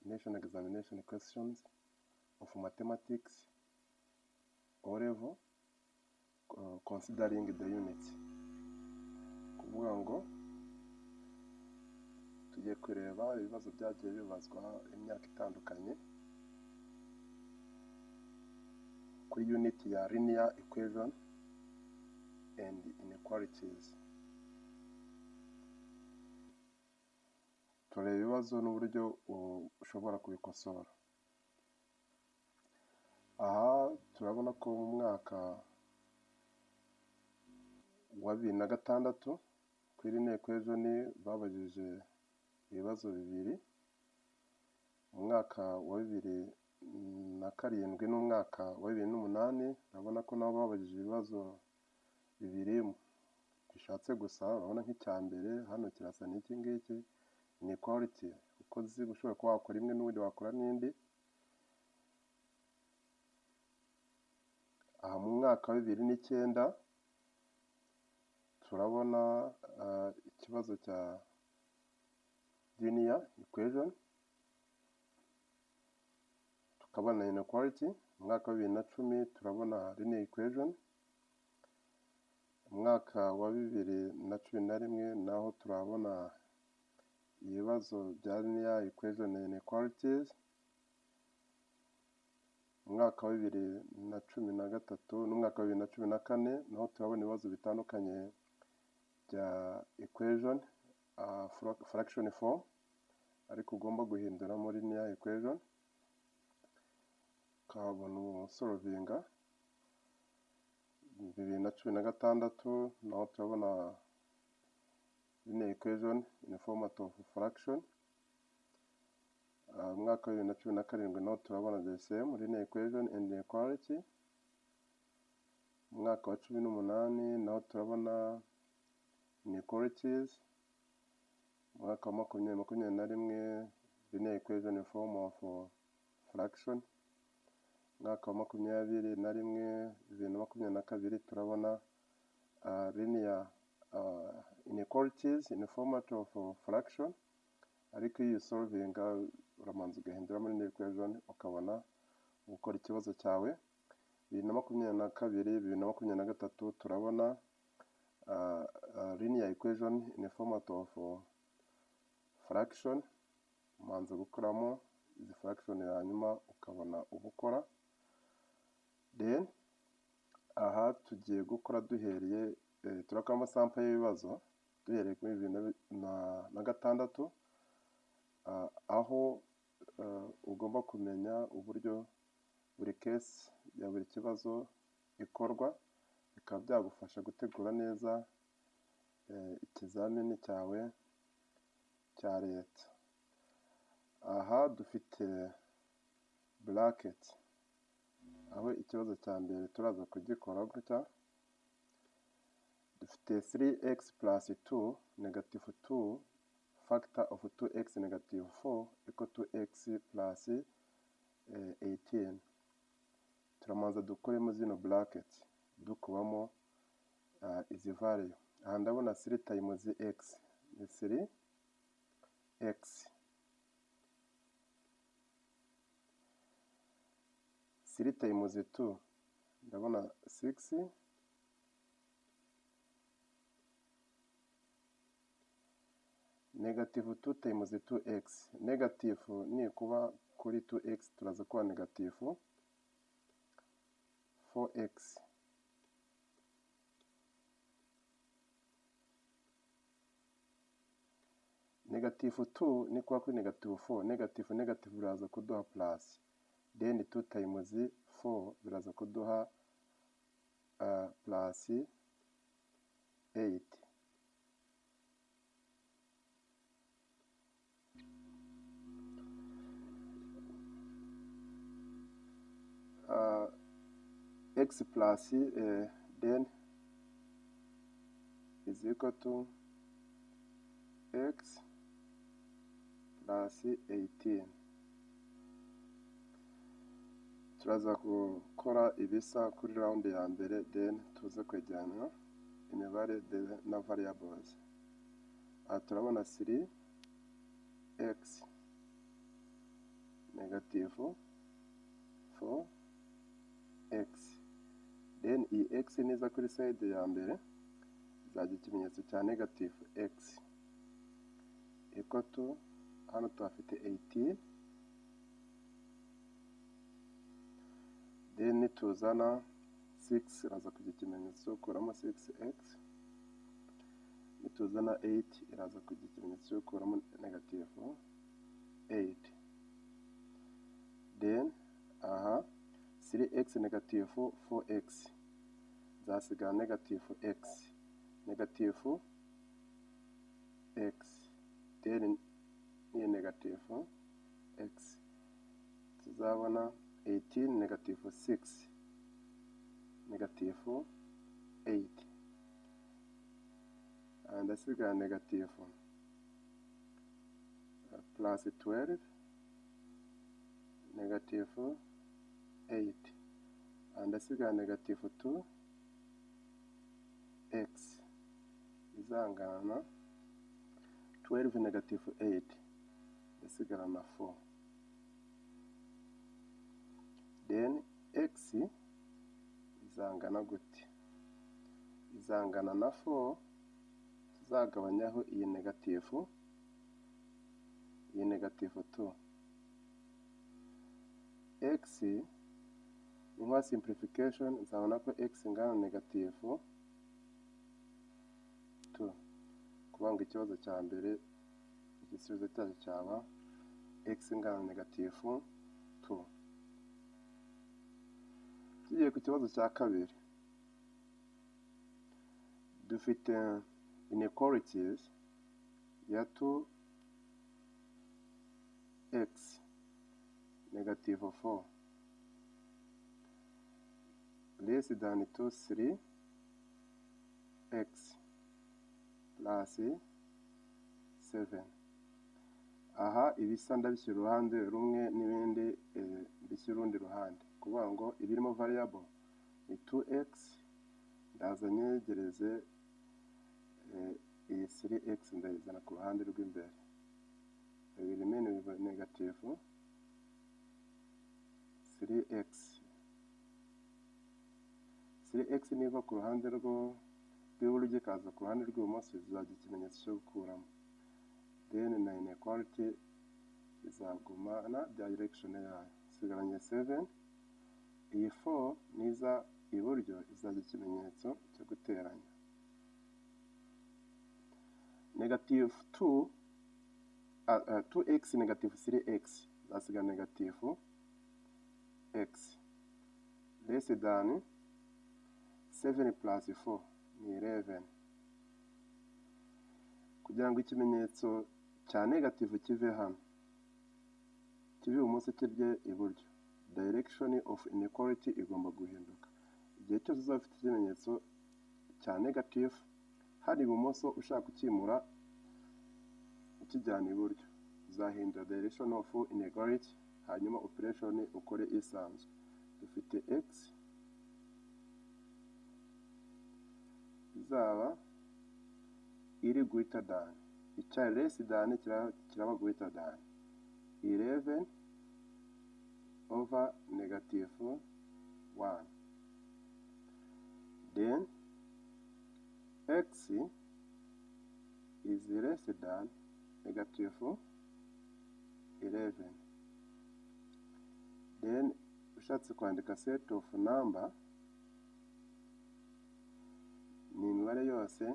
nation examination questions of mathematics O level considering the units. Kuvuga ngo tugiye kureba ibibazo byagiye bibazwa imyaka itandukanye kuri unit ya linear equation and inequalities. Tureba ibibazo n'uburyo ushobora kubikosora. Aha turabona ko mu mwaka wa 2006 kuri linear equation babajije ibibazo bibiri. Mu mwaka wa 2007 n'umwaka wa 2008 urabona ko nabo babajije ibibazo bibiri bishatse gusa. Urabona nk'icya mbere hano kirasa n'iki ngiki, inequality, uko ushobora kuba wakora imwe n'ubundi wakora n'indi. Aha mu mwaka wa 2009 turabona ikibazo cya linear equation, tukabona inequality. Mu mwaka wa 2010 turabona linear equation. Mu mwaka wa 2011 naho turabona ibibazo bya linear equation and inequalities. Mu mwaka wa 2013 n'umwaka wa 2014 naho turabona ibibazo bitandukanye bya equation fraction form ariko ugomba guhindura muri linear equation ukabona solvinga. 2016 naho turabona linear equation in format of fraction. Mwaka wa 2017 naho turabona the same linear equation and inequality. Mwaka wa 2018 naho turabona inequalities. Mwaka wa 2021 linear equation in form of fraction. Mwaka wa 2022 turabona linear inequalities in format of fraction, ariko iyo solvinga uramanza ugahindura muri linear equation ukabona gukora ikibazo cyawe. 2022 2023 turabona linear equation in format of fraction, umanza gukoramo izi fraction hanyuma ukabona ubukora. Then aha tugiye gukora duhereye turakamo sample y'ibibazo duhereye kuri 2006, aho ugomba kumenya uburyo buri case ya buri kibazo ikorwa, bikaba byagufasha gutegura neza ikizamini cyawe cya leta. Aha dufite bracket, aho ikibazo cya mbere turaza kugikora gutya. Dufite 3x plus 2 negative 2 factor of 2x negative 4 equal to x plus 18. Turamanza dukoremo zino bracket dukubamo izi value. Aha ndabona 3 times x ni 3x, 3 times 2 ndabona 6, negative 2 times 2x. Negative ni kuba kuri 2x turaza kuba negative 4x. Negative 2 ni kuba kuri negative 4. Negative biraza kuduha plus. Then 2 times 4 biraza kuduha plus 8. X plus then is equal to x plus 18. Turaza gukora ibisa kuri round ya mbere, then tuze kwegeranya imibare na variables. Aha turabona 3x negative 4x, then iyi x niza kuri side ya mbere izajya ikimenyetso cya negative x equal to, hano tuhafite 18, then tuzana 6 iraza kugira ikimenyetso ukuramo 6x, nituzana 8 iraza kugira ikimenyetso ukuramo negative 8, then aha 3x negative 4x zasigara negative x, negative x, then ni negative x, tuzabona 18 negative 6 negative 8, and asigaye negative plus 12 negative 8, and asigaye negative 2x izangana na 12 negative 8 isigara na 4, then x izangana gute, izangana na 4 tuzagabanyaho iyi negative 2, x ni nka simplification nzabona ko x ingana na negative 2, kuvuga ngo ikibazo cya mbere igisubizo cyacu cyaba x ingana na negative 2. Tugiye ku kibazo cya kabiri, dufite inequalities ya 2x negative 4 less than 3x plus 7. Aha ibisa ndabishyira uruhande rumwe n'ibindi bishyira urundi ruhande, kuvuga ngo ibirimo variable ni 2x, ndaza nyegereze iyi 3x ndayizana ku ruhande rw'imbere, remain with negative 3x. 3x niva ku ruhande rw'iburyo ikaza ku ruhande rw'ibumoso izajya ikimenyetso cyo gukuramo, then na inequality izagumana direction yayo, isigaranye 7. Iyi 4 niza iburyo izajya ikimenyetso cyo guteranya, negative 2x negative 3x zasigara negative x less than 7 plus 4 ni 11. Kugira ngo ikimenyetso cya negative kive hano kive ibumoso kirye iburyo, direction of inequality igomba guhinduka. Igihe cyose uzaba ufite ikimenyetso cya negative hari ibumoso ushaka kukimura ukijyana iburyo, uzahindura direction of inequality hanyuma operation ukore isanzwe. Dufite x izaba iri greater than, icyari less than kiraba greater than 11 over negative 1, then x is less than negative 11, then ushatse kwandika set of number ni imibare yose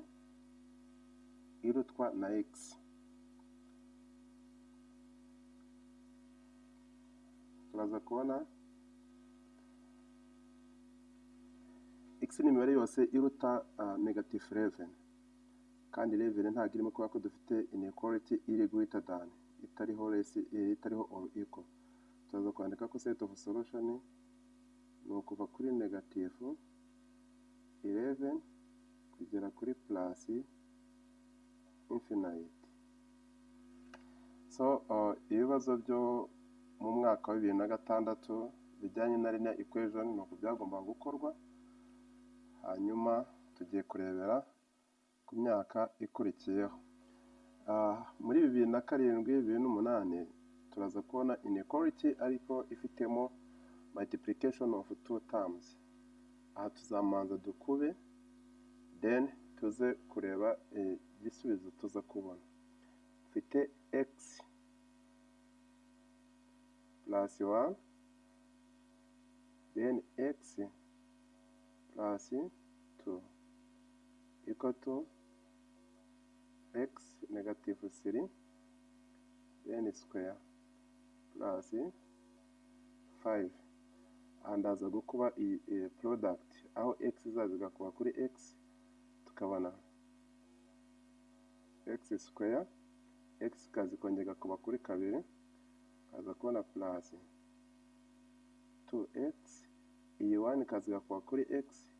irutwa na x. Turaza kubona x ni imibare yose iruta negative 11, kandi 11 ntabwo irimo kuba ko dufite inequality iri greater than, itariho less, itariho or equal. Turaza kwandika ko set of solution ni ukuva kuri negative 11 kugera kuri plus infinite. So ibibazo byo mu mwaka wa 2006 bijyanye na linear equation ni uko byagomba gukorwa, hanyuma tugiye kurebera ku myaka ikurikiyeho. Muri 2007 2008 turaza kubona inequality ariko ifitemo multiplication of two terms. Aha tuzamanza dukube then tuze kureba igisubizo tuza kubona. Mfite x plus 1 then x plus 2 equal to x negative 3 then square plus 5 and aza gukuba iyi product aho x izaza igakuba kuri x tukabona x square x kazi kongera kuba kuri kabiri kaza kubona plus 2x iyi 1 kazi gakuba kuri x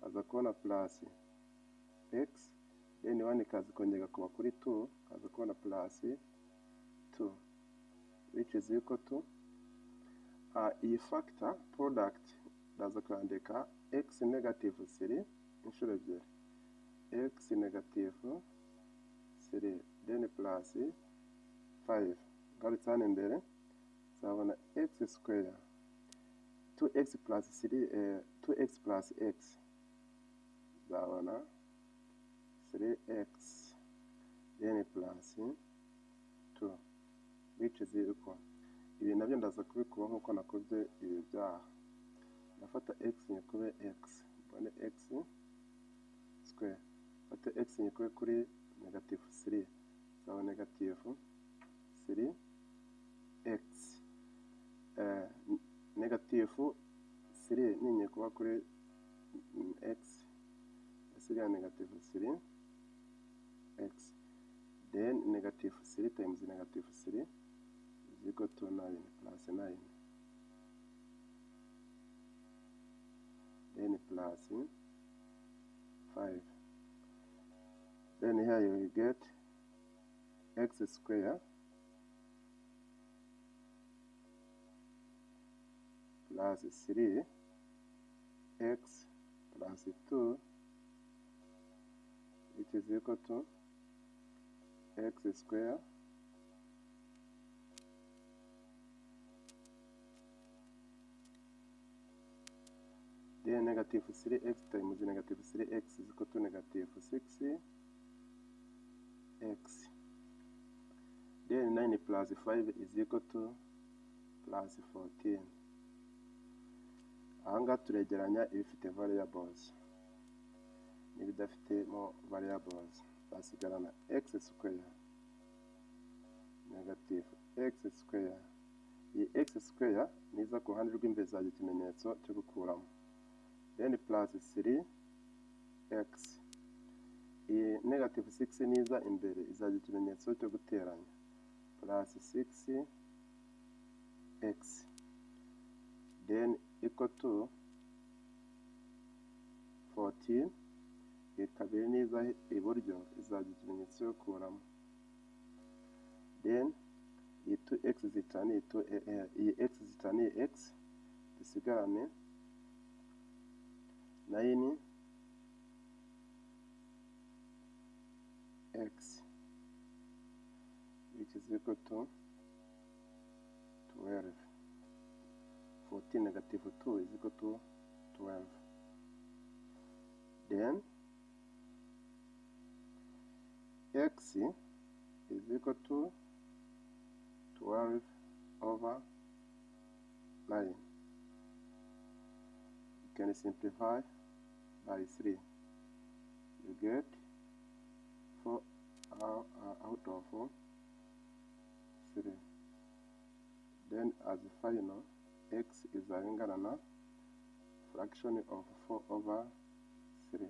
kaza kubona plus x then 1 kazi kongera kuba kuri 2 kaza kubona plus 2 which is equal to iyi factor product ndaza kwandika x negative 3 inshuro ebyiri x negative 3 then plus 5 ngarutse hano imbere nzabona x square 2x plus 3 2x plus x nzabona 3x then plus 2 which is equal. Ibi nabyo ndaza kubikuba nkuko nakoze ibi byaha. Ndafata x nyikube x mbone x square, fata x nyikube kuri negative 3 nzaba negative 3x negative 3 ninyikuba kuri x asigaye negative 3x then negative 3 times negative 3 is equal to 9 plus 9 then plus 5 then here you will get x square plus 3 x plus 2 which is equal to x square then negative 3x times negative 3x is equal to negative 6x then 9 plus 5 is equal to plus 14. Ahangaha turegeranya ibifite variables n'ibidafitemo variables, basigarana x square negative x square. Iyi x square niza ku ruhande rw'imbere zagira ikimenyetso cyo gukuramo then plus 3x. Iyi negative 6 niza imbere izagira ikimenyetso cyo guteranya plus 6x then equal to 14. Kabiri niza iburyo izagira ikimenyetso cyo gukuramo then iyi 2x zitaniye iyi x zitaniye x dusigarane 9x which is equal to 12. 14 negative 2 is equal to 12. Then x is equal to 12 over 9. You can simplify by 3. You get 4 out of 3. Then as a final, x is angana na fraction of 4 over 3.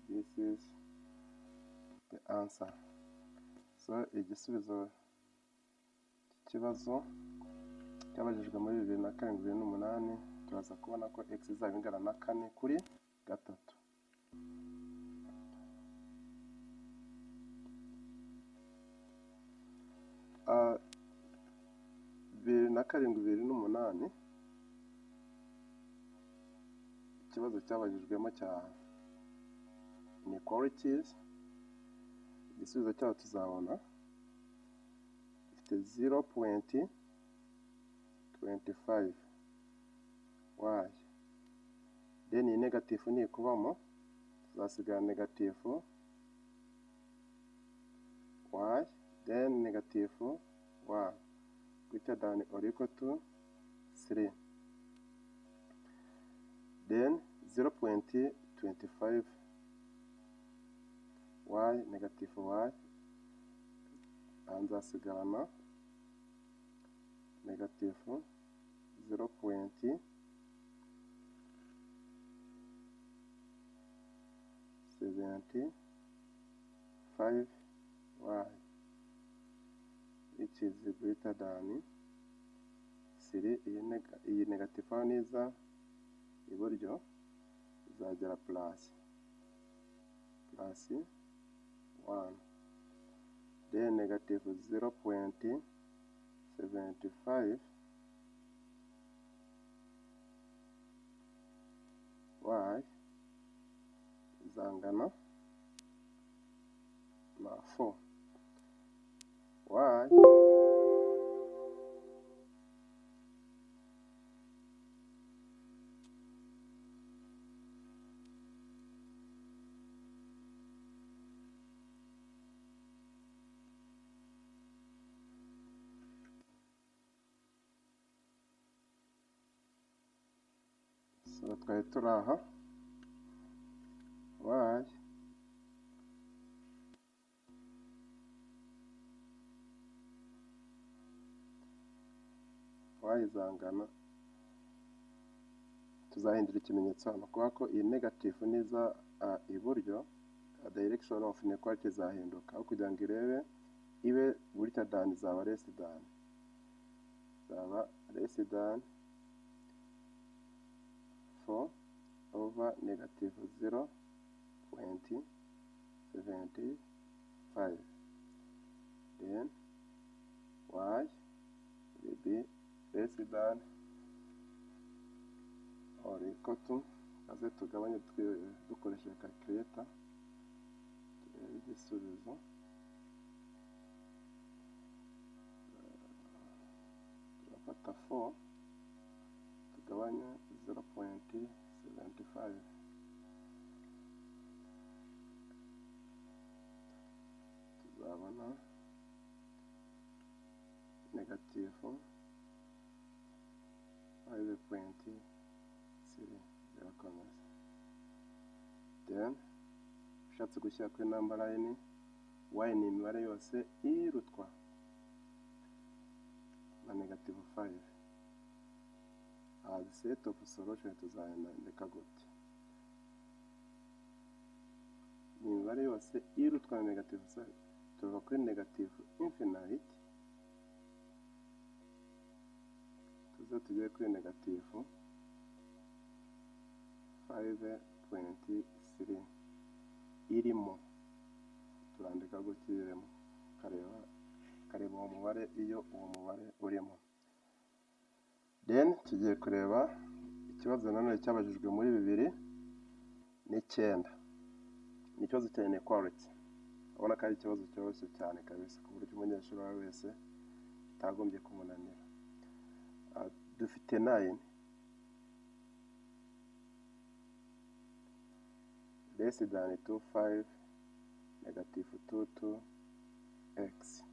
This is the answer. So igisubizo cy'ikibazo cyabajijwe muri 2007-2008 turaza kubona ko x izaba ingana na 4 kuri 3. Bibiri na karindwi 2008 ikibazo cyabajijwemo cya inequalities. Igisubizo cyaho tuzabona dufite 0.25 y, then iyi negatifu nikubamo tuzasigara negatifu y, then negatifu y greater than or equal to 3, then 0.25 y negatifu y nzasigarana negatifu 0.75 y, which is greater than 3. Iyi negatifu aho niza iburyo izagera plus 1, then negative 0.75 y izangana na 4 y so twari turi aha y izangana, tuzahindura ikimenyetso hano kubera ko iyi negatifu niza iburyo direction of inequality izahinduka, aho kugira ngo irebe ibe greater than zaba less than 4 over negative 0.75, then y will be less than or equal to, maze tugabanye dukoresheje calculator turebe igisubizo. Turafata 4 tugabanye 0.75, tuzabona negatifu 5.3 zirakomeza. Then ushatse gushyira kuri number line y ni imibare yose irutwa na negative 5. The set of solution tuzayandika gute? Ni imibare yose irutwa na negative 5 tuva kuri negative infinite tujye kuri negatifu 5.3 irimo, turandika gutya irimo, kareba uwo mubare iyo uwo mubare urimo. Then tugiye kureba ikibazo nanone cyabajijwe muri 2009, ni ikibazo cya inequality. Ubona ko ari ikibazo cyoroshye cyane kabisa ku buryo umunyeshuri wese itagombye kumunanira. Dufite 9 less than 25 negative 2 x.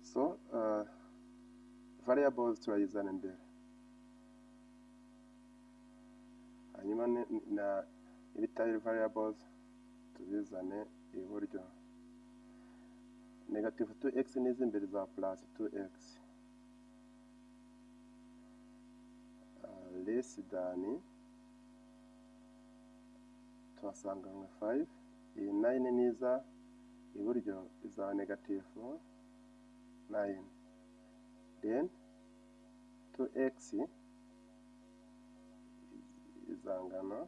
So variables turayizana imbere, hanyuma na ibitari variables tubizane iburyo. Negative 2x nizi imbere za plus 2x, less than tuhasanganywe 5, iyi 9 niza iburyo izaba negative 9, then 2x izangana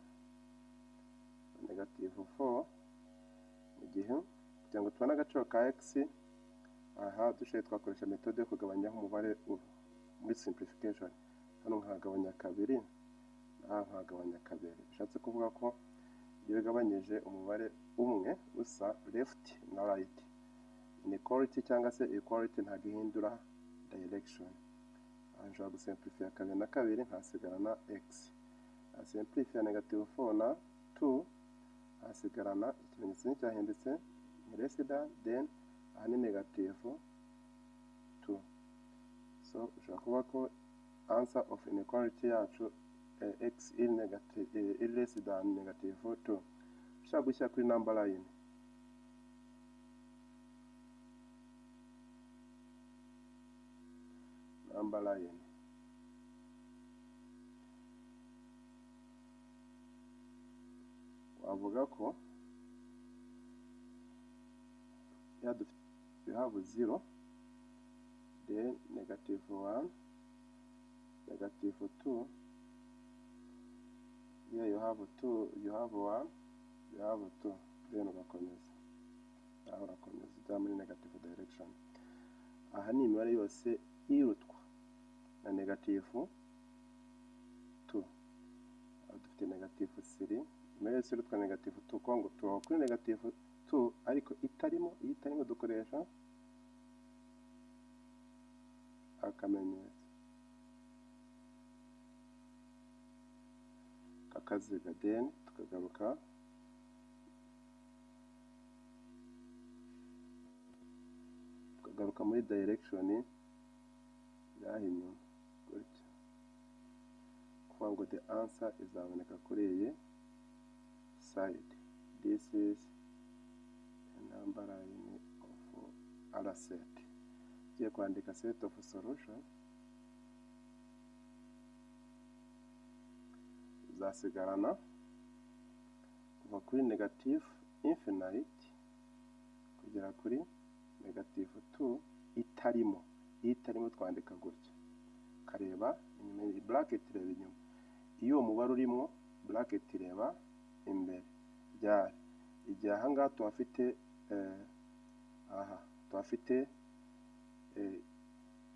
negative 4, mu gihe kugira ngo tubone agaciro ka x aha dushoboye twakoresha metode yo kugabanyaho umubare muri simplification. Hano nkagabanya kabiri, aha nkagabanya kabiri, bishatse kuvuga ko iyo ugabanyije umubare umwe usa left na right. Inequality cyangwa se equality ntabwo ihindura direction. Aha nshobora gusimplify kabiri na kabiri nkasigarana x. Simplify -4 na 2 hasigarana ikimenyetso cyahindutse ni less than, then aha ni -2. So ushobora kuba ko answer of inequality yacu x is less than -2. Ushaka gushyira kuri number line, wavuga ko you have 0, then -1, -2, here you have 2, you have 1, you have 2, then ugakomeza. Aha urakomeza ujya muri negative direction. Aha ni imibare yose irutwa na -2. Aha dufite -3, imibare yose irutwa na -2 kongo tuba kuri -2 ariko itarimo, iyo itarimo dukoresha akamenyetso kakaziga, then tukagaruka muri direction yaho inyuma gutya, kuvuga ngo the answer izaboneka kuri iyi side. This is a number line of R set. Tugiye kwandika set of solution, uzasigarana kuva kuri negative infinite kugera kuri -2 itarimo. Iyo itarimo twandika gutya, kareba inyuma, bracket ireba inyuma. Iyo uwo mubare urimo, bracket ireba imbere. Byari igihe aha ngaha tuhafite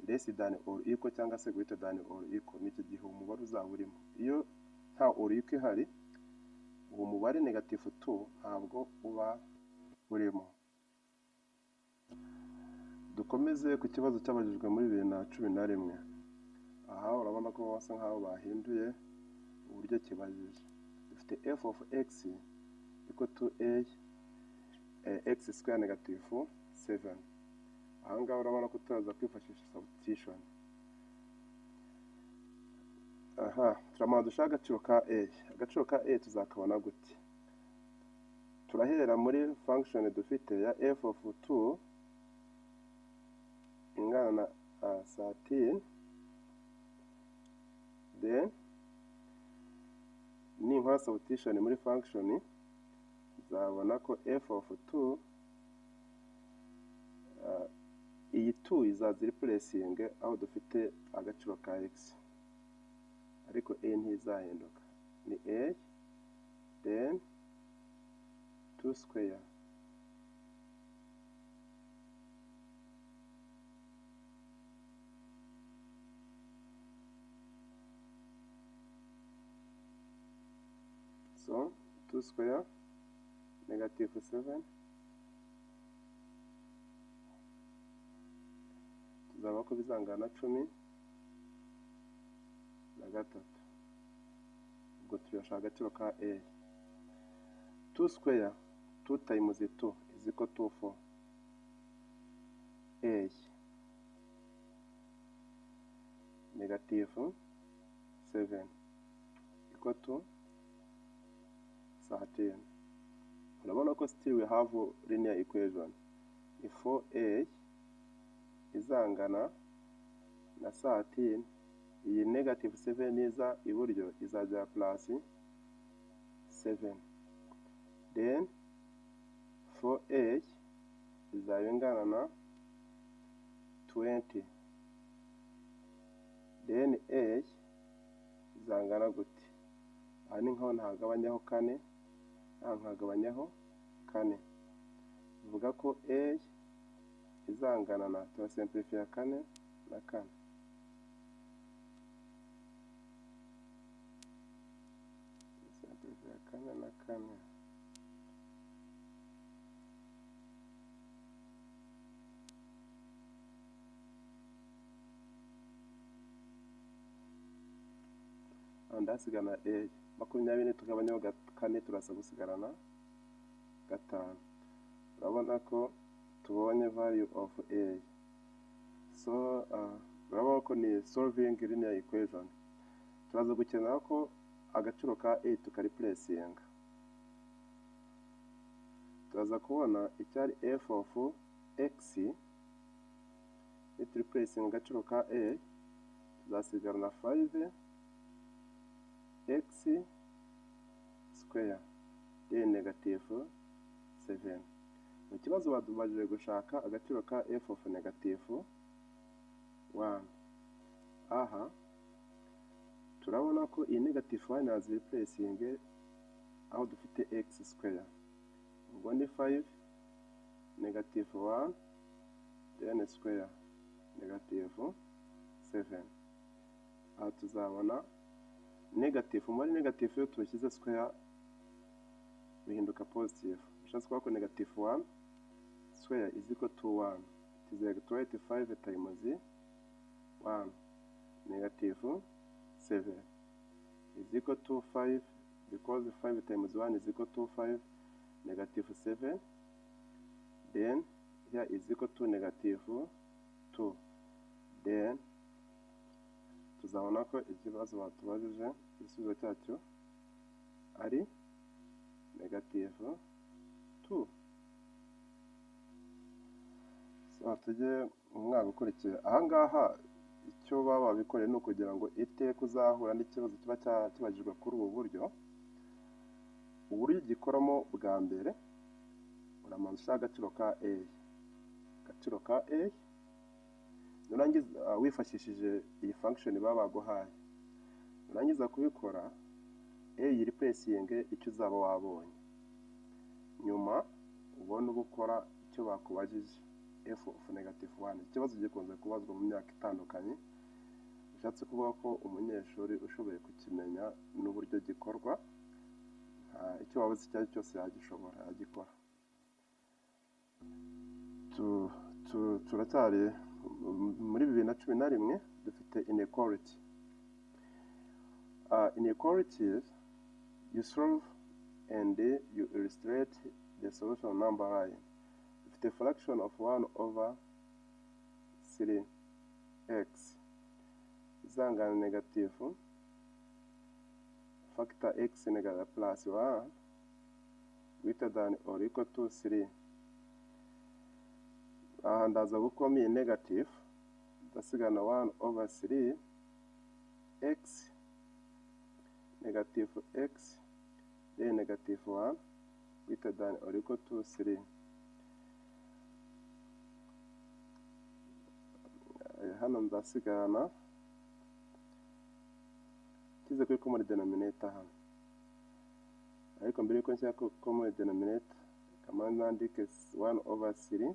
less than or equal cyangwa se greater than or equal, n'icyo gihe umubare uzaba urimo. Iyo nta or equal ihari, uwo mubare -2 ntabwo uba urimo. Dukomeze ku kibazo cyabajijwe muri 2011. Aha urabona ko basa nkaho bahinduye uburyo kibajije. Dufite f of x equal to x square -7. Aha ngaha urabona ko turaza kwifashisha substitution. Turamara dushaka agaciro ka a. Agaciro ka a tuzakabona gute? Turahera muri function dufite ya f of 2 ingana na 13, then ninkora substitution muri function nzabona ko f of 2 iyi 2 izaza replacing aho dufite agaciro ka x, ariko a ntizahinduka, ni a then 2 square so 2 square -7 tuzaba ko bizangana 13. Ubwo tuyashaka agaciro ka a. 2 square 2 times 2 is equal to 4. A -7 equal to 13. Urabona ko still we have linear equation. If 4a izangana na 13, iyi -7 iza iburyo izajya plus 7, then 4a izaba ingana na 20, then a izangana gute? Aha ni nkaho ntagabanyaho 4, aha nkagabanyaho 4, bivuga ko a izangana na, turasimplify 4 na 4, simplify 4 na 4, ndahasigana a. 20 tugabanyaho 4 turaza gusigarana 5. urabona ko tubonye value of a. So urabona ko ni solving linear equation. turaza gukenera ko agaciro ka a tukariplacinga. turaza kubona icyari f of x replacinga agaciro ka a, tuzasigarana 5 x square then negative 7. mu kibazo badubajije gushaka agaciro ka f of negative 1. aha turabona ko iyi negative 1 yazi replacinge aho dufite x square, ubwo ni 5 negative 1 then square negative 7. aha tuzabona negative, muri negative iyo tushyize square bihinduka positive. bishatse kuvuga ko negative 1 square is equal to 1. it is like 25 times 1 negative 7 is equal to 5, because 5 times 1 is equal to 5 negative 7. then here is equal to negative 2. then tuzabona ko ikibazo batubajije igisubizo cyacyo ari negative 2. so tujye mu mwaka ukurikiye. ahangaha icyo baba bikoreye ni ukugira ngo iteka uzahura n'ikibazo kiba kibajijwe kuri ubu buryo. uburyo gikoramo bwa mbere uramanza ushaka agaciro ka a. agaciro ka a nurangiza wifashishije iyi function baba baguhaye. nurangiza kubikora a yireplacinge icyo uzaba wabonye, nyuma ubone gukora icyo bakubajije f of negative 1. ikibazo gikunze kubazwa mu myaka itandukanye, bishatse kuvuga ko umunyeshuri ushoboye kukimenya n'uburyo gikorwa, icyo wabuze icyo ari cyose yagishobora yagikora. turacyari muri 2011 dufite inequality. Inequalities you solve and you illustrate the solution number line. dufite fraction of 1 over 3x izangana negative factor x negative plus 1 greater than or equal to 3. aha ndaza gukuramo iyi negative, ndasigana 1 over 3 x negative x then negative 1 greater than or equal to 3. hano ndasigana kize kuri common denominator hano, ariko mbere yuko nshyira common denominator kama nandike 1 over 3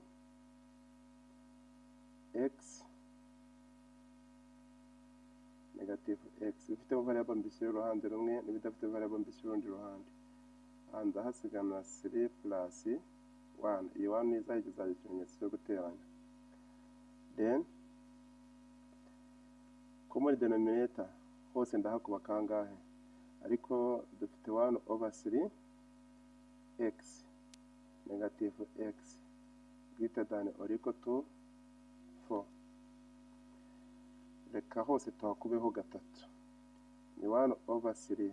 x negative x. ifite variable mbishyira uruhande rumwe n'ibidafite variable mbishyira urundi ruhande. aha ndahasigana 3 plus 1. iyi 1 nizahigeza ikimenyetso cyo guteranya. then common denominator hose ndahakuba kangahe, ariko dufite 1 over 3 x negative x greater than or equal to 4. reka hose tuhakubeho 3. ni 1 over 3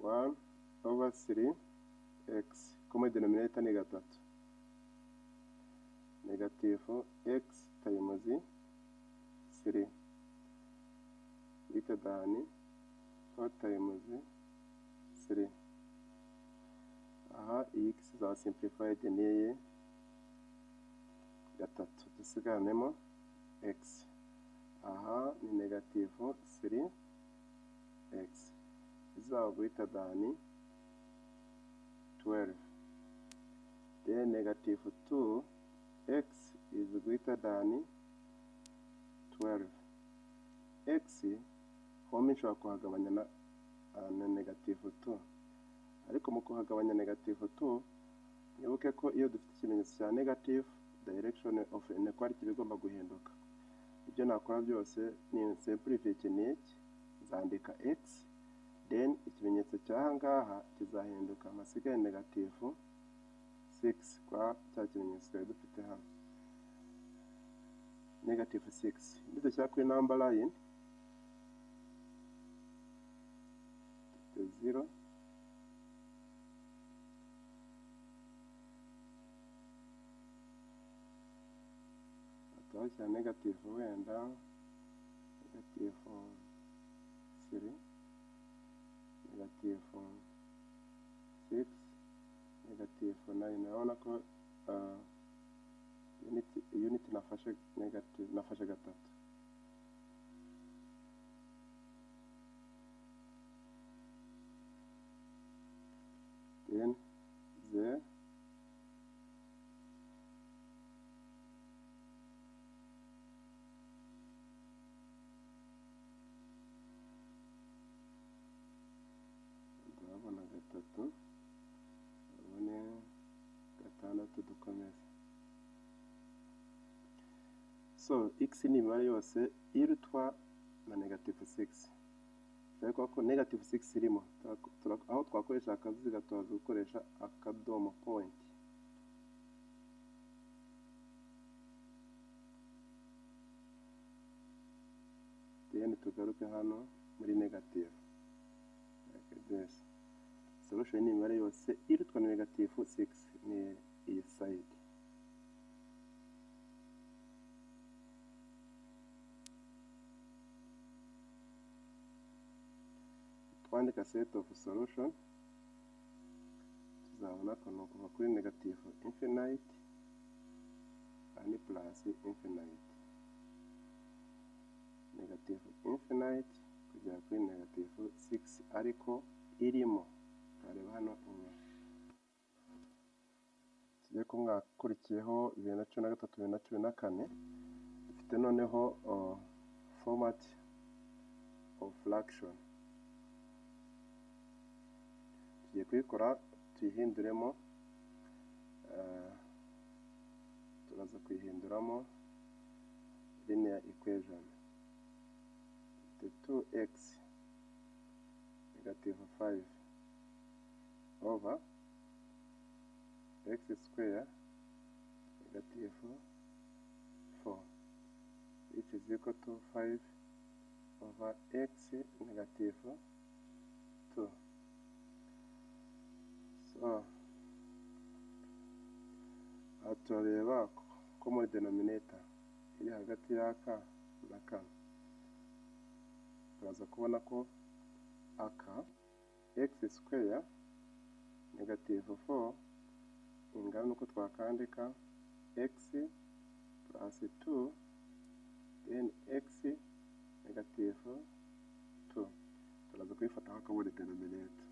1 over 3 x. common denominator ni 3 negative x times 3 greater than 4 times 3. aha iyi x izaba simplified niye 3 dusigaranemo x. aha ni negative 3 x izaba greater than 12. then negative 2 x is greater than 12. x home nshobora kuhagabanya na negative 2, ariko mu kuhagabanya negative 2 nibuke ko iyo dufite ikimenyetso cya negative direction of inequality bigomba guhinduka. ibyo nakora byose ni simplify iki n'iki, nzandika x, then ikimenyetso cy'aha ngaha kizahinduka amasigaye negatifu 6 kwa cya kimenyetso twari dufite hano, negative 6. Nidushyira kuri number line 0, turashyira negative wenda negative 3, negative 6, negative 9. Urabona ko unit nafashe negative, nafashe gatatu. Then the ndabona gatatu, urabone gatandatu, dukomeze. So x ni imibare yose irutwa na negative 6. Ariko ko negative 6 irimo, aho twakoresha akaziga tuza gukoresha akadomo point. Then tugaruke hano muri negative. Like this. Solution ni imibare yose irutwa na negative 6 ni iyi side. Twandika set of solution, tuzabona ko no kuva kuri negative infinite and plus infinite, negative infinite kugera kuri negative 6 ariko irimo. Turareba hano inyuma. Tugiye ku mwaka ukurikiyeho 2013-2014, dufite noneho format of fraction. Tugiye kuyikora tuyihinduremo, turaza kuyihinduramo linear equation. The 2x negative 5 over x square negative 4, which is equal to 5 over x negative 2. So aha turareba ko muri denominator iri hagati y'aka na ka, turaza kubona ko aka x square negative 4 ingana nuko twakandika x plus 2 then x negative 2. Turaza kuyifata haka muri denominator,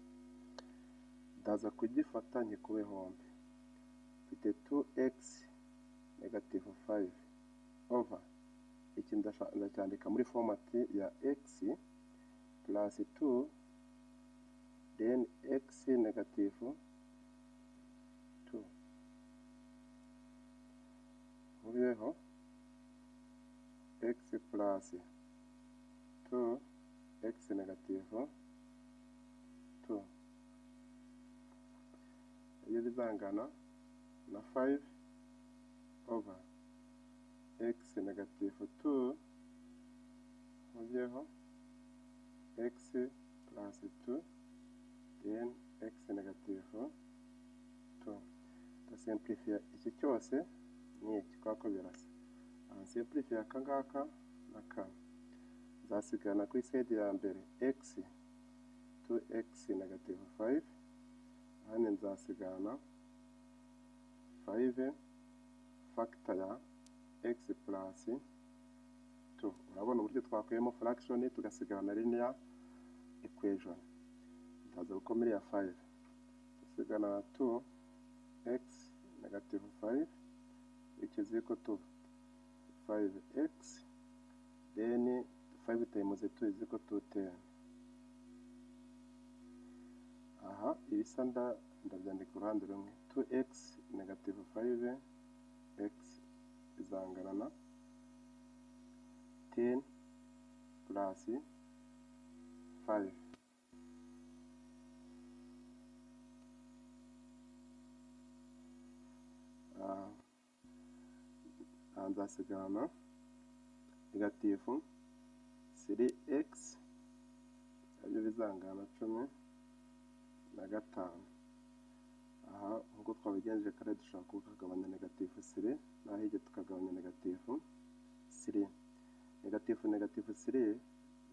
ndaza kugifata nkikube hombe. Mfite 2x negative 5 over iki ndacyandika muri format ya x plus 2 then x negative 2 mubireho x plus 2 x negative 2 iyo bizangana na 5 over x negative 2 mubireho x plus 2 then x negative 2. Simplify iki cyose ni iki kwako birasa. Simplify aka ngaka na ka, nzasigana kuri side ya mbere x 2x negative 5, hano nzasigana 5 factor ya x plus 2. Urabona uburyo twakuyemo fraction tugasigana linear equation. Ndaza gukomera ya 5 tusigana na 2x negative 5 which is equal to 5x then 5 times 2 is equal to 10. Aha ibisa ndabyandika uruhande rumwe. 2x negative 5 x izangana na 10 plus 5. Nzasigarana negatifu 3x aribyo bizangana 15. Aha nk'uko twabigenjeje kare dushobora kugabanya negatifu 3 naho hirya tukagabanya negatifu 3. Negatifu 3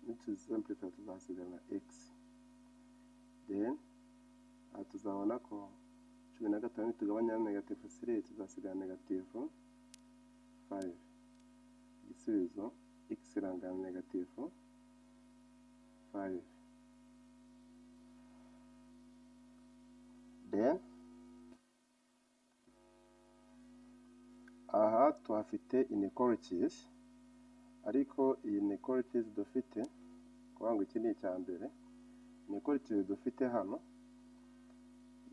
nituzisimplify tuzasigarana x. Then aha tuzabona ko 15 nitugabanya negatifu 3 tuzasigara negatifu 5. Igisubizo x irangana negatifu 5. Then aha tuhafite inequalities, ariko iyi inequalities dufite kuvuga ngo iki ni icya mbere. Inequalities dufite hano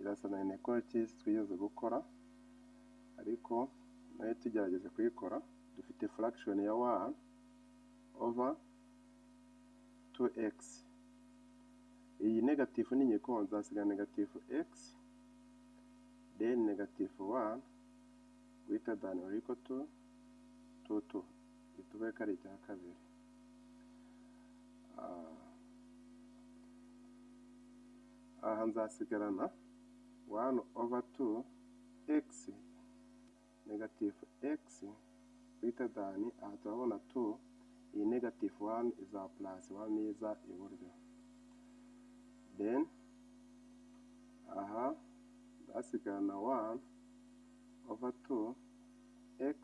irasa na inequalities twigeze gukora, ariko nayo tugerageje kuyikora. Dufite fraction ya 1 over 2x. Iyi negatifu ni nyiko nzasigara negatifu x, then negatifu 1 greater than or equal to 2 bitubaye kari icya kabiri. Aha nzasigarana 1 over 2x negatifu x greater than, aha turabona 2, iyi negatifu 1 iza plus 1 iza iburyo. Then aha nzasigarana 1 over 2x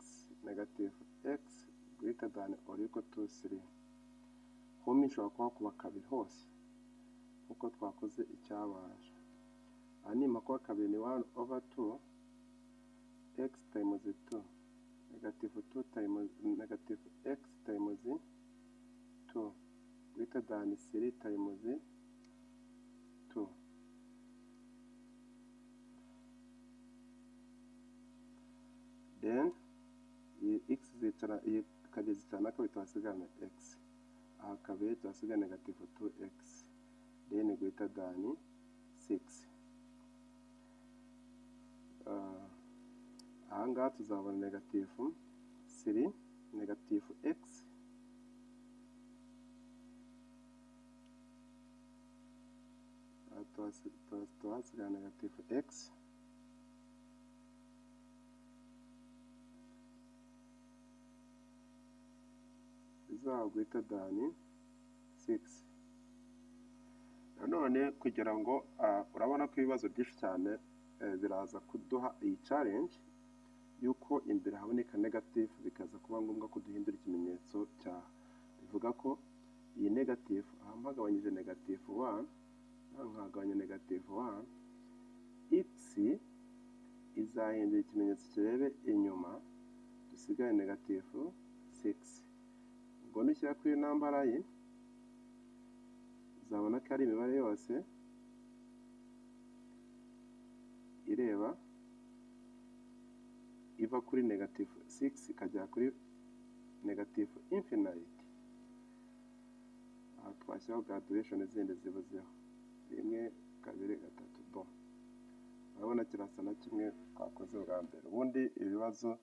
negatifu x greater than or equal to 3. Home ishobora kuba kabiri hose uko twakoze icyabanje. Aha nimba kuba kabiri ni 1 over 2 x times 2 negatifu 2 times negatifu x times 2 greater than 3 times 2. Then iyi x zicara, iyi kabiri zicarana kabiri tuhasigarana x. Aha kabiri tuhasigarana negatifu 2x then greater than 6. Aha ngaha tuzabona negatifu 3 negatifu x tuhasigara negatifu x izaba greater than 6. Nanone kugira ngo urabona ko ibibazo byinshi cyane biraza kuduha iyi challenge yuko imbere haboneka negative, bikaza kuba ngombwa ko duhindura ikimenyetso cya, bivuga ko iyi negative aha mpagabanyije negative 1 nkagabanya negative 1, x izahindura ikimenyetso kirebe inyuma dusigaye negative 6. Ubwo nushyira kuri nambara ye uzabona ko ari imibare yose ireba iva kuri negative 6 ikajya kuri negative infinite. Aha twashyiraho graduation zindi zibuzeho 1 2 3. Bon, urabona kirasa na kimwe twakoze bwa mbere. Ubundi ibibazo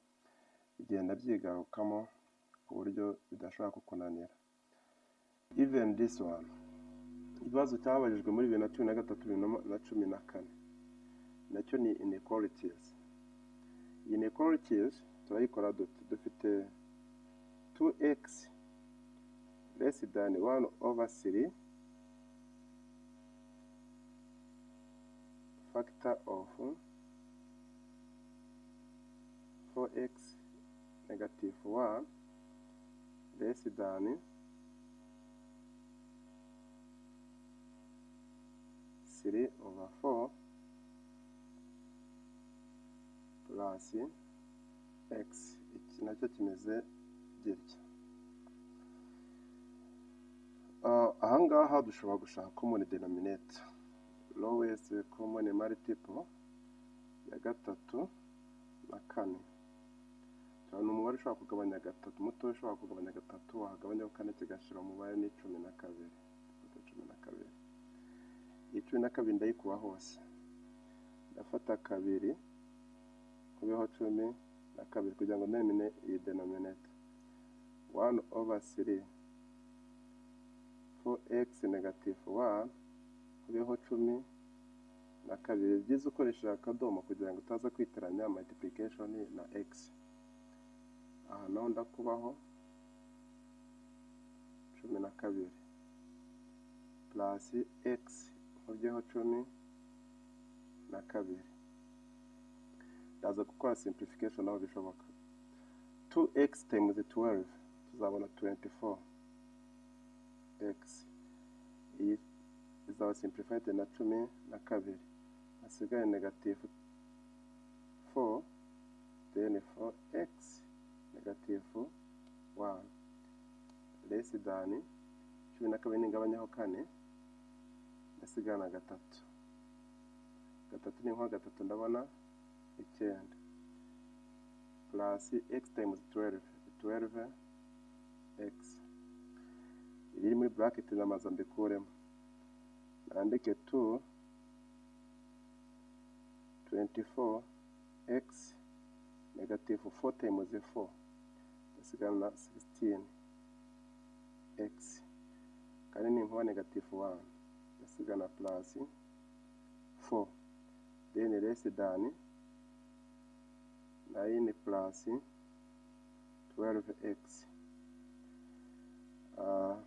bigenda byigarukamo ku buryo bidashobora kukunanira. Even this one, ikibazo cyabajijwe muri 2013-2014 nacyo ni inequalities. Inequalities turayikora dufite 2x less than 1 over 3 factor of 4x negative 1 less than 3 over 4 plus x. Iki nacyo kimeze gitya. Aha ngaha dushobora gushaka common denominator, lowest common multiple ya 3 na 4. turabona umubare ushobora kugabanya gatatu, umutoya ushobora kugabanya gatatu, wagabanyaho kane kigashyira umubare ni 12. Dufata 12. Iyi 12 ndayikuba hose, ndafata kabiri kubeho 12 kugira ngo ndetermine iyi denominator. 1/3 4x negative 1 kubeho 12. Byiza ukoresheje akadomo kugira ngo utaza kwitiranya multiplication na x. Aha naho ndakubaho 12 plus x nkubyeho 12. Ndaza gukora simplification aho bishoboka. 2x times 12 tuzabona 24 x. Iyi izaba simplified na 12. Hasigaye negative 4, then 4x negative 1 less than 12 ningabanyaho kane ndasigana gatatu. Gatatu ni nko gatatu ndabona 9 plus x times 12 12x. Iri muri bracket namaza mbikuremo, nandike 24x negative 4 times 4 ndasigana 16x. Kandi ni nkuba negative 1 ndasigana plus 4, then less than 9 plus 12x. Aha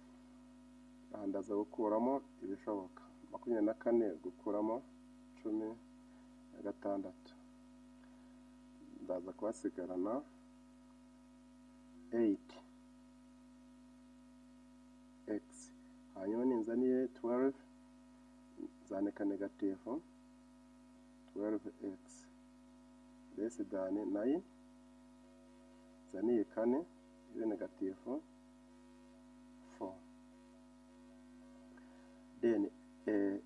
ndaza gukuramo ibishoboka, 24 gukuramo 16. Ndaza kubasigarana 8x. Hanyuma ninzaniye 12 nzandika negative 12x less than 9, nzaniye kane ibe negative 4. Then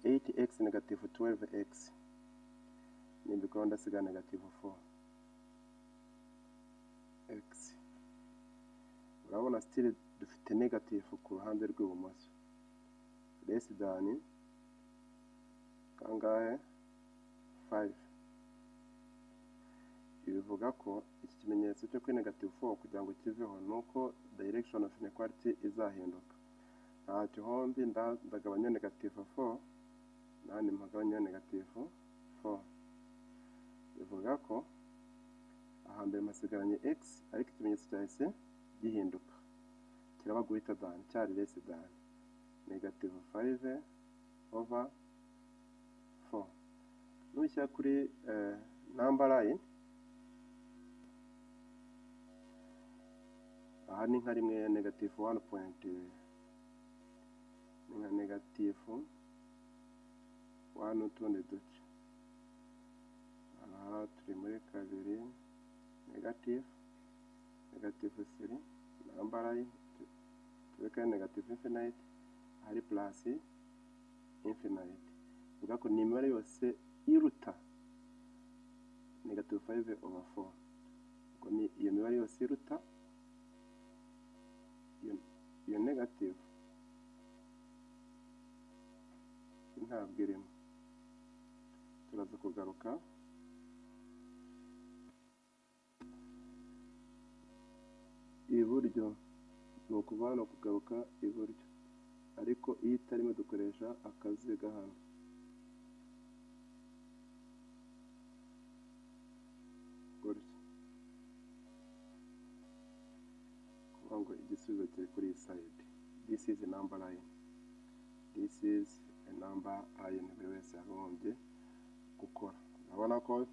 8x negative 12x nimbikora ndasiga negative 4x. Urabona still dufite negative ku ruhande rw'ibumoso, less than kangahe 5. Bivuga ko iki kimenyetso cyo kuri negative 4 kugira ngo kiveho nuko direction of inequality izahinduka. Ntacyo hombi ndagabanya negative 4 nandi mpagabanya negative 4. Bivuga ko ahambere masigaranye x ariko ikimenyetso cyahise gihinduka kiraba greater than cyari less than negative 5/4. Nushyira kuri number line, aha ni nka rimwe negative 1 point ni nka negative 1 n'utundi duce. Aha turi muri kabiri negative 3 number line tureka negative infinite hari plus infinite. Bivuga ko ni imibare yose iruta negative 5/4. Ubwo ni iyo mibare yose iruta iyo negative ntabwo irimo. Turaza kugaruka iburyo, ni ukuva hano kugaruka iburyo, ariko iyo itarimo dukoresha akaziga hano. Gutya kuvuga ngo igisubizo kiri kuri iyi side. This is a number line, this is a number line buri wese yagombye gukora. Urabona ko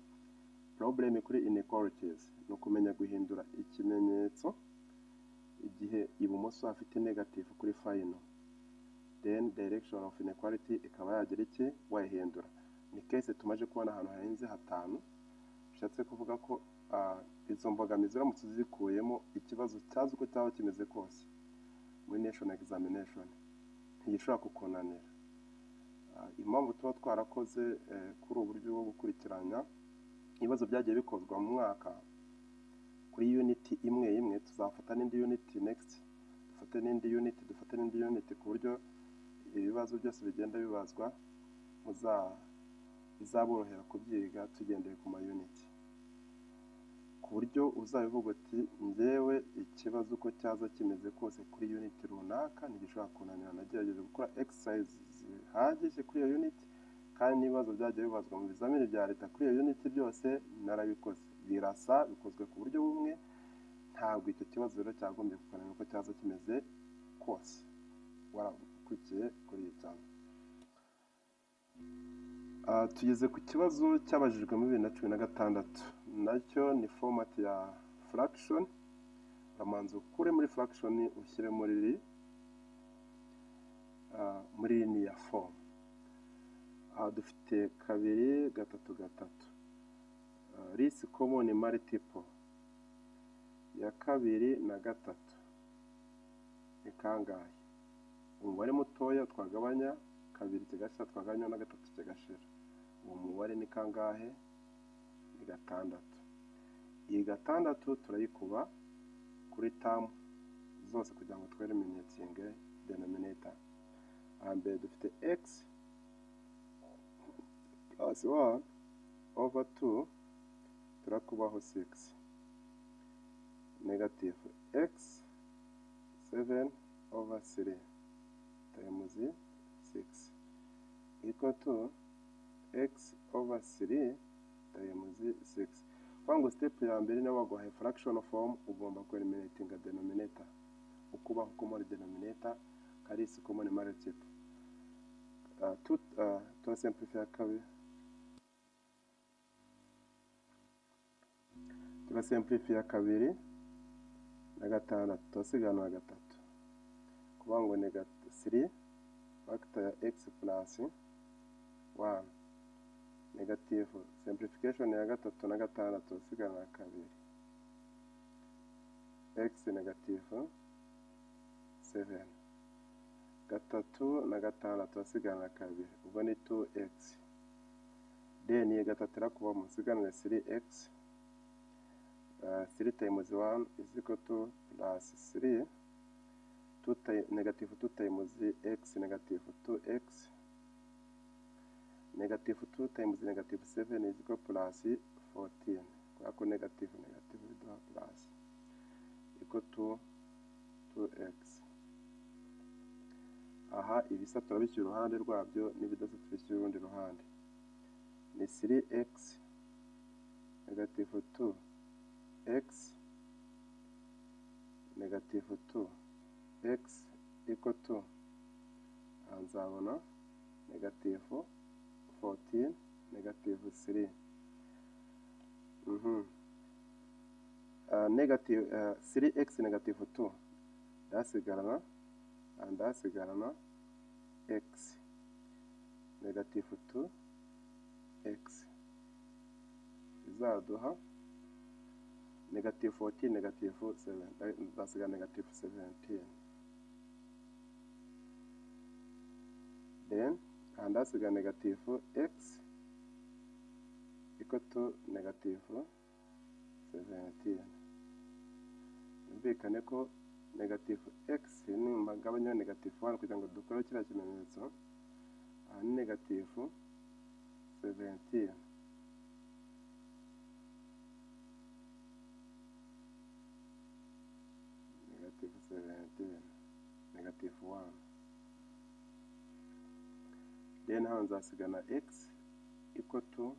problem kuri inequalities ni ukumenya guhindura ikimenyetso igihe ibumoso hafite negative kuri final, then direction of inequality ikaba yagira iki wayihindura. Ni case tumaje kubona ahantu harenze 5, bishatse kuvuga ko izo mbogamizi uramutse uzikuyemo ikibazo cyazo uko cyaba kimeze kose muri national examination ntigishobora kukunanira. Impamvu tuba twarakoze kuri uburyo bwo gukurikiranya ibibazo byagiye bikozwa mu mwaka kuri unit imwe imwe, tuzafata n'indi unit next, dufate n'indi unit, dufate n'indi unit, ku buryo ibibazo byose bigenda bibazwa bizaborohera kubyiga tugendeye ku ma unit, ku buryo uzabivuga uti njyewe ikibazo uko cyaza kimeze kose kuri unit runaka ntigishobora kunanira, nagerageje gukora exercise zihagije kuri iyo unit, kandi n'ibibazo byagiye bibazwa mu bizamini bya leta kuri iyo unit byose narabikoze, birasa, bikozwe ku buryo bumwe, ntabwo icyo kibazo rero cyagombye kukunanira uko cyaza kimeze kose warakurikiye kuri iyi cyane. Tugeze ku kibazo cyabajijwe muri 2016, nacyo ni format ya fraction. Uramanza ukure muri fraction ushyire muri linear form. Dufite 2, 3, 3. Least common multiple ya 2 na 3 ni kangahe? Umubare mutoya twagabanya 2 kigashira, twagabanya na 3 kigashira, uwo mubare ni kangahe? Ni 6. Iyi 6 turayikuba kuri term zose kugira ngo tweliminatinge denominator. Hambere dufite x plus 1 over 2 turakubaho 6 negative x 7 over 3 times 6 equal to x over 3 times 6. Kwangu step ya mbere niyo baguhaye fraction form, ugomba eliminatinga denominator, ukubaho common denominator kari is common multiple. Turasimplify kabiri, turasimplify 2 na 6, tusigana 3, kuba ngo negative 3 factor ya x plus 1 negative simplification ya 3 na 6, tusigana 2 x negative 7, 3 na 6 tusigana 2, ubwo ni 2x. Then ye 3 irakuba musigana 3x, 3 times 1 is equal to plus 3, negative 2 times x negative 2x, negative 2 times negative 7 is equal plus 14, kwa negative biduha plus equal to 2x. Aha ibisa turabishyira uruhande rwabyo, n'ibidasa tubishyira urundi ruhande, ni 3x negative 2x negative 2x equal to, nzabona negative 14 negative 3. Negative 3x negative 2 ndasigarana x negative 2x izaduha negative 14 negative 7, ndasigana negative 17. Then ndasiga negative x equal to negative 17. Mbikane ko negative x ni magabanya negative 1 kugira ngo dukore kiriya kimenyetso, ni negative 17 negative 1. Then hano nzasigana x equal to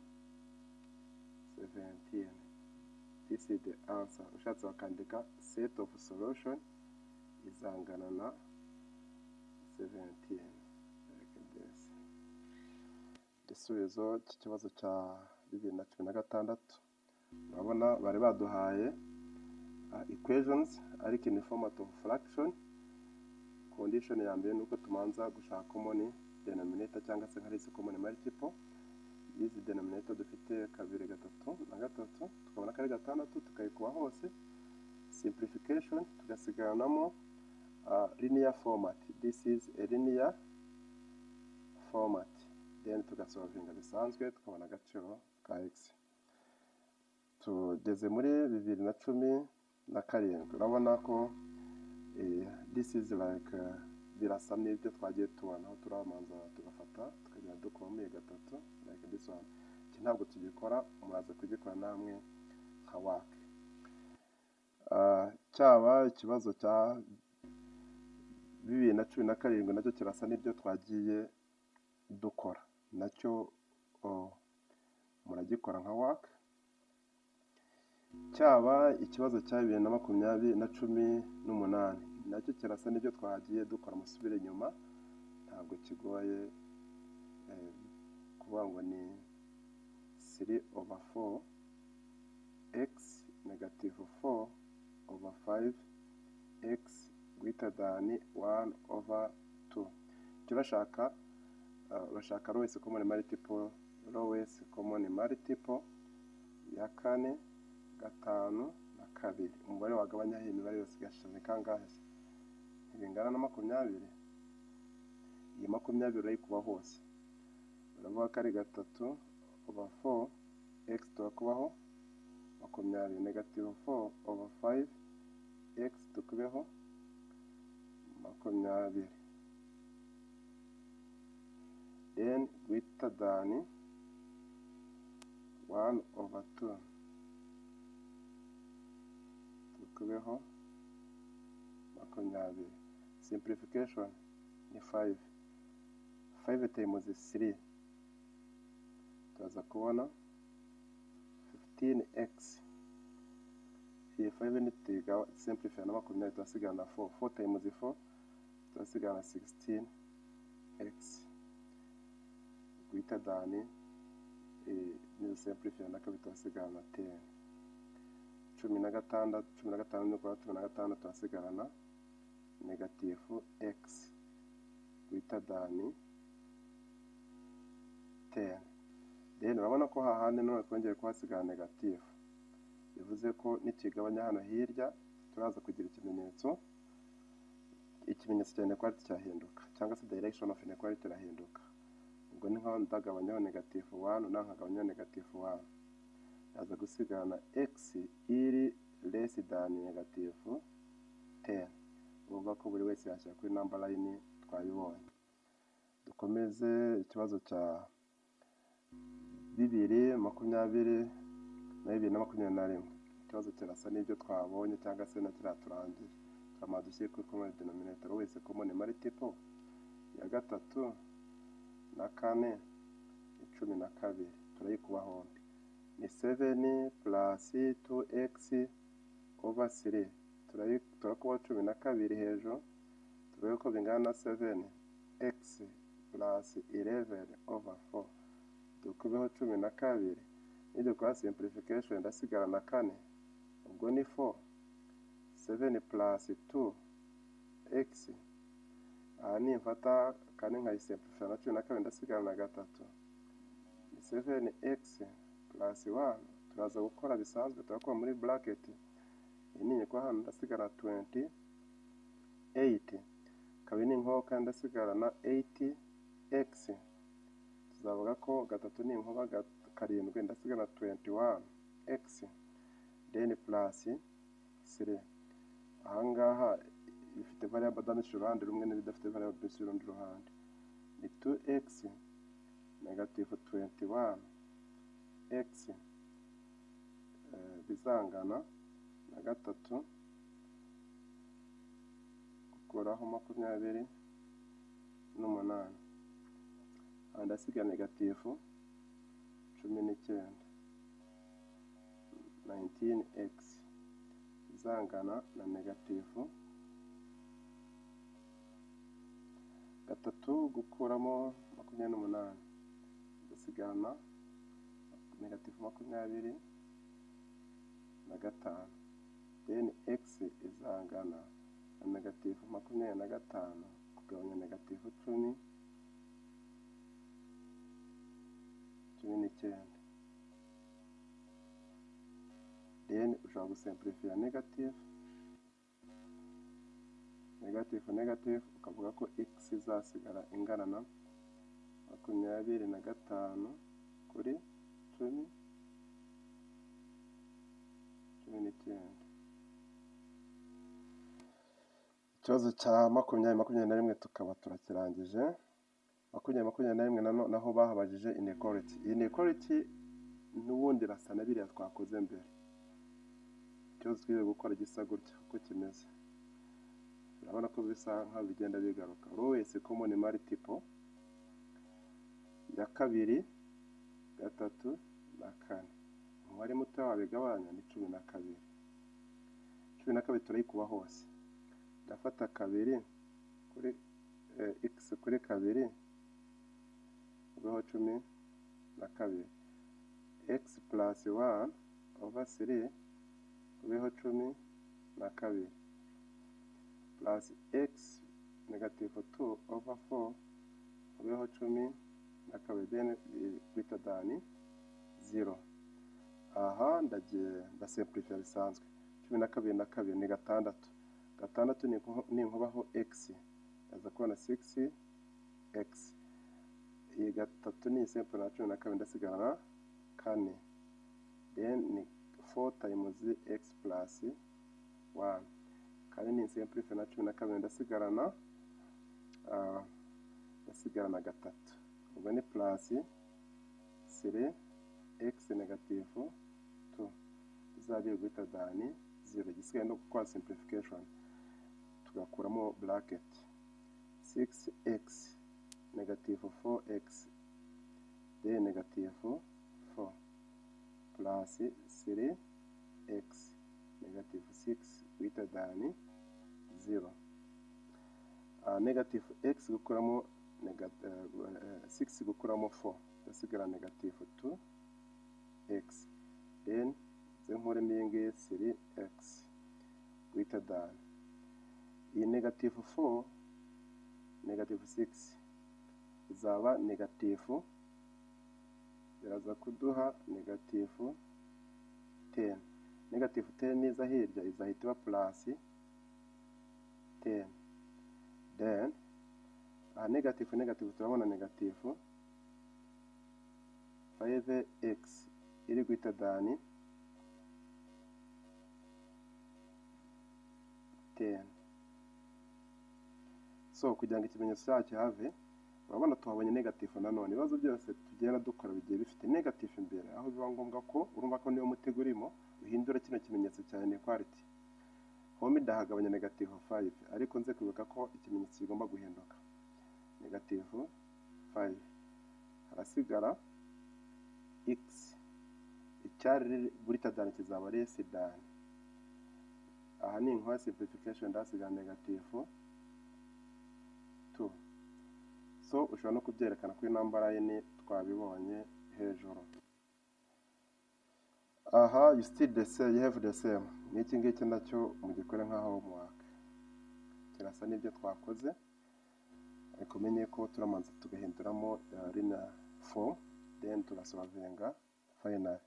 17. This is the answer. Ushatse wakandika set of solution izangana na 17 like this. Igisubizo cy'ikibazo cya 2016, urabona bari baduhaye equations ariko in format of fraction. Condition ya mbere nuko tumanza gushaka common denominator cyangwa se nka common multiple. Izi denominator dufite 2, 3 na 3, tukabona kari 6, tukayikuba hose, simplification tugasigaranamo linear format. This is a linear format. Then tugasolvinga bisanzwe tukabona agaciro ka x. tugeze muri 2017 urabona ko this is like birasa n'ibyo twagiye tubona aho turamanza tugafata tukagenda dukomeye gatatu like this one. Iki ntabwo tugikora, muraza kugikora namwe nka work. Cyaba ikibazo cya 2017 nacyo kirasa n'ibyo twagiye dukora, nacyo muragikora nka work. Cyaba ikibazo cya 2018 nacyo kirasa n'ibyo twagiye dukora, musubire inyuma, ntabwo kigoye kuvuga ngo ni 3/4 x -4/5 x greater than 1/2. Turashaka lowest common multiple ya 4, 5 na 2. Umubare wagabanya imibare yose gashize kangahe? Bingana na 20. Iyi 20 urayikuba hose, uravuga ko ari 3/4 x tukubaho 20 -4/5 x tukubeho 20, then greater than 1/2 tukubeho 20. Simplification ni 5 times 3 tuza kubona 15x. Iyi 5 nitiga simplify na 20 tuzasigana 4 times 4 tuzasigana 16x greater than ni simplify na kabiri tuzasigana 10. 16 15 tuzasigana -x greater than 10. Then urabona ko hahandi none twongeye kuhasigana negative, bivuze ko nikigabanya hano hirya turaza kugira ikimenyetso cya inequality cyahinduka, cyangwa se direction of inequality irahinduka. Ubwo ni nkaho ndagabanyaho -1 nankagabanyaho -1, ndaza gusigana x iri less than -10. Urumva ko buri wese yashyira kuri number line twabibonye. Dukomeze ikibazo cya 2020 na 2021. Ikibazo kirasa n'ibyo twabonye cyangwa se na turangije. Turamaze dushyire kuri common denominator wese common multiple ya 3 na 4 na 12 turayikuba hombi ni 7 plus 2x over 3. Turakuba 12 hejuru, turabe ko bingana na 7x plus 11 over 4 dukubeho 12. Nidukora simplification ndasigara na 4, ubwo ni 4. 7 plus 2x, aha nimfata 4 nkayisimplify na 12 ndasigara na 3. 7x plus 1 turaza gukora bisanzwe, turakora muri bracket. Iyi kwa hano ndasigara 28, kabiri ni inkoka ndasigara na 8x. Tuzavuga ko 3 ni inkoba 7 ndasigara 21x, then plus 3. Ahangaha ifite variable danisha uruhande rumwe n'ibidafite variable danisha urundi ruhande, ni 2x -21x bizangana na 3 gukuraho 28, andasiga -19 19x bizangana na -3 gukuramo 28 ndasigana -25, then x izangana na -25 kugabanya -10 19. Then ushobora gusimplify negative ukavuga ko x izasigara ingana na 25 kuri 10 18. Ikibazo cya 2021 tukaba turakirangije. 2021 naho bahabajije inequality. Inequality n'ubundi rasa na biriya twakoze mbere. Ikibazo twize gukora gisa gutya uko kimeze. Urabona ko bisa nkaho bigenda bigaruka. Lowest common multiple ya kabiri, gatatu na kane. Umubare muto wabigabanya ni 12. 12 turayikuba hose. Ndafata kabiri kuri x kuri kabiri ubeho 12, x plus 1 over 3 ubeho 12 plus x negative 2 over 4 ubeho 12, then greater than 0. Aha ndasimplify bisanzwe. 12 na 2 ni 6. 6 ni nkubaho x aza kubona 6x. Iyi 3 ni simple na 12 ndasigana 4, then ni 4 times x plus 1. Kane ni simplify na 12 ndasigarana 3. Ubwo ni plus 3 x negative 2 izabiye greater than 0. Gisigaye no gukora simplification tugakuramo bracket 6x negative 4x then negative 4 plus 3x negative 6 greater than 0. Negative x gukuramo 6 gukuramo 4 ndasigara negative 2x, then zenkuremo iyi ngiyi 3x greater than iyi negative 4 negative 6 izaba negative, biraza kuduha negative 10. Negative 10 niza hirya izahita iba plus 10, then negative turabona negative 5x iri greater than 10. So kugira ngo ikimenyetso cyacu have, urabona tuhabonye negative nanone. Ibibazo byose tugenda dukora bigiye bifite negative imbere, aho biba ngombwa ko urumva ko niyo mutego urimo uhindura kino kimenyetso cya inequality. Home ndahagabanya negative 5, ariko nze kwibuka ko ikimenyetso kigomba guhinduka. Negative 5 harasigara x, icyari greater than kizaba less than. Aha ni nka simplification ndasigara negative 2. So ushobora no kubyerekana kuri number line twabibonye hejuru. Aha you still the same, you have the same. N'iki ngiki nacyo mugikore nka homework. Kirasa n'ibyo twakoze, ariko menye ko turamanza tugahinduramo linear form, then tugasolvinga final.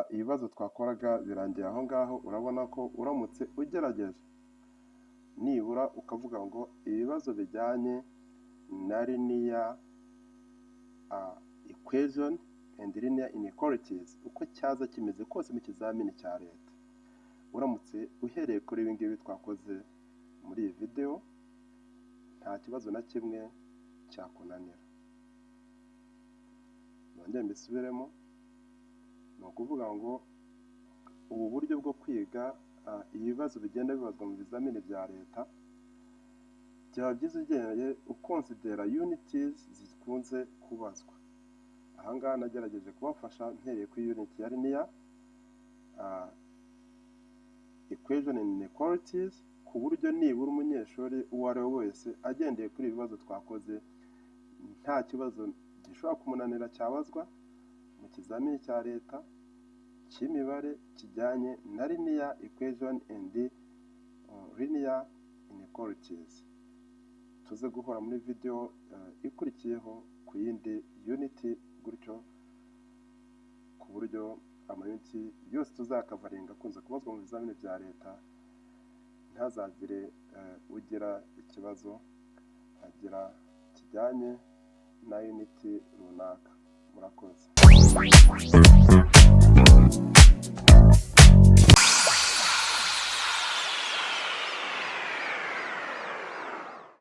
Ibibazo twakoraga birangiye aho ngaho. Urabona ko uramutse ugerageje nibura ukavuga ngo ibibazo bijyanye na linear equation and linear inequalities uko cyaza kimeze kose mu kizamini cya leta, uramutse uhereye kuri ibi ngibi twakoze muri iyi video, nta kibazo na kimwe cyakunanira. Nongeye mbisubiremo, ni ukuvuga ngo ubu buryo bwo kwiga ibibazo bigenda bibazwa mu bizamini bya leta byaba byiza ugendeye ukonsidera unities zikunze kubazwa. Ahangaha nagerageje kubafasha mpereye kuri unit ya linear equation and inequalities, ku buryo nibura umunyeshuri uwo ari we wese agendeye kuri ibibazo twakoze nta kibazo gishobora kumunanira cyabazwa mu kizamini cya leta cy'imibare kijyanye na linear equation and linear inequalities. Tuze guhora muri video ikurikiyeho ku yindi unit, gutyo ku buryo amayuniti yose tuzakavaringa akunze kubazwa mu bizamini bya leta ntazagire ugira ikibazo agira kijyanye na unit runaka. Murakoze.